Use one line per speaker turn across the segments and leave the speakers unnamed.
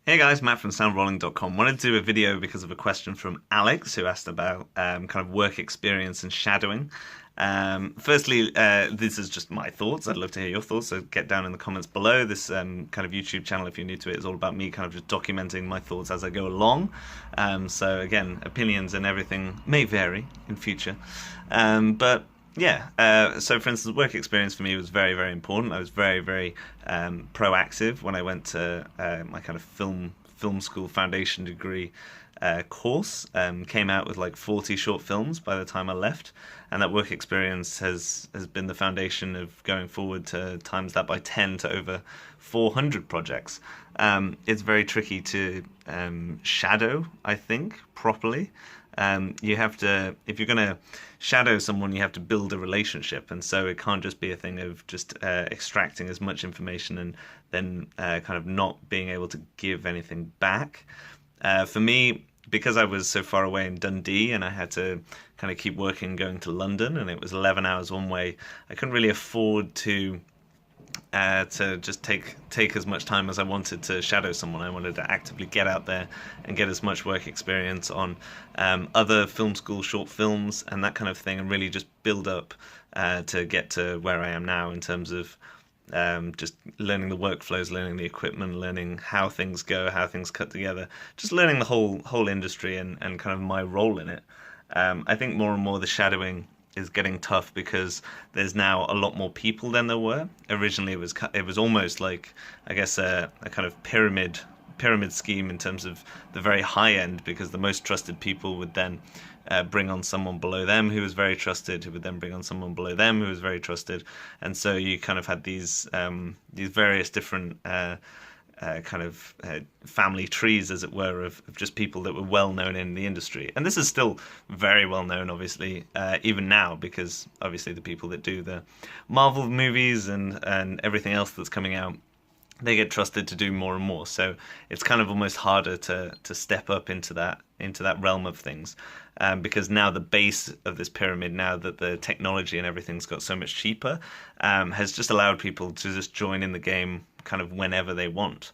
Hey guys, Matt from soundrolling.com. Wanted to do a video because of a question from Alex who asked about kind of work experience and shadowing. Firstly, this is just my thoughts. I'd love to hear your thoughts, so get down in the comments below. This kind of YouTube channel, if you're new to it, is all about me kind of just documenting my thoughts as I go along. So again, opinions and everything may vary in future. But yeah, so for instance, work experience for me was very, very important. I was very, very proactive when I went to my kind of film school foundation degree course. Came out with like 40 short films by the time I left, and that work experience has been the foundation of going forward to times that by 10 to over 400 projects. It's very tricky to shadow, I think, properly. You have to, if you're going to shadow someone, you have to build a relationship, and so it can't just be a thing of just extracting as much information and then kind of not being able to give anything back. For me, because I was so far away in Dundee and I had to kind of keep working going to London, and it was 11 hours one way, I couldn't really afford to just take as much time as I wanted to shadow someone. I wanted to actively get out there and get as much work experience on other film school short films and that kind of thing, and really just build up to get to where I am now in terms of just learning the workflows, learning the equipment, learning how things go, how things cut together, just learning the whole industry and kind of my role in it. I think more and more the shadowing is getting tough because there's now a lot more people than there were. Originally it was almost like, I guess, a kind of pyramid scheme in terms of the very high end, because the most trusted people would then bring on someone below them who was very trusted, who would then bring on someone below them who was very trusted, and so you kind of had these various different family trees, as it were, of just people that were well known in the industry. And this is still very well known, obviously, even now, because obviously the people that do the Marvel movies and everything else that's coming out, they get trusted to do more and more. So it's kind of almost harder to step up into that realm of things, because now the base of this pyramid, now that the technology and everything's got so much cheaper, has just allowed people to just join in the game kind of whenever they want.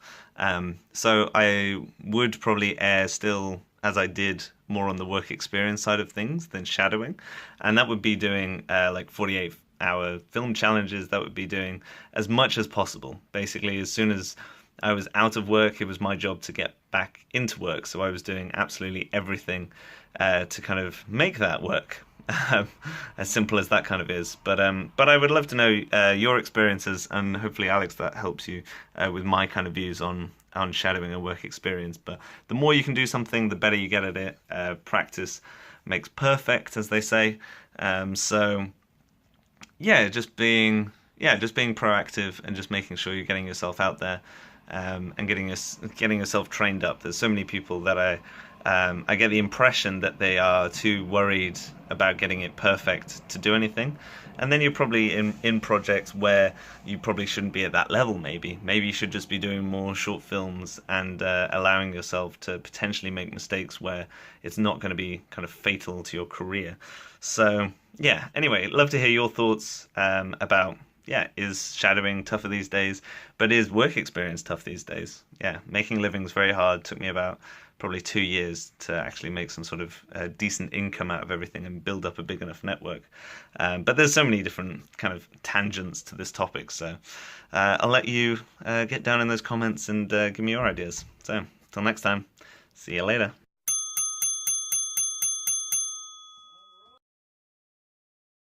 So I would probably err still, as I did, more on the work experience side of things than shadowing, and that would be doing like 48-hour film challenges. That would be doing as much as possible. Basically, as soon as I was out of work, it was my job to get back into work. So I was doing absolutely everything to kind of make that work. As simple as that kind of is. But I would love to know your experiences, and hopefully, Alex, that helps you with my kind of views on shadowing a work experience. But the more you can do something, the better you get at it. Practice makes perfect, as they say. So yeah, just being proactive and just making sure you're getting yourself out there, and getting yourself trained up. There's so many people that I get the impression that they are too worried about getting it perfect to do anything, and then you're probably in projects where you probably shouldn't be at that level. Maybe you should just be doing more short films and allowing yourself to potentially make mistakes where it's not going to be kind of fatal to your career. So yeah, anyway, love to hear your thoughts about, yeah, is shadowing tougher these days? But is work experience tough these days? Yeah, making a living is very hard. Took me about probably 2 years to actually make some sort of decent income out of everything and build up a big enough network. But there's so many different kind of tangents to this topic, so I'll let you get down in those comments and give me your ideas. So, till next time, see you later.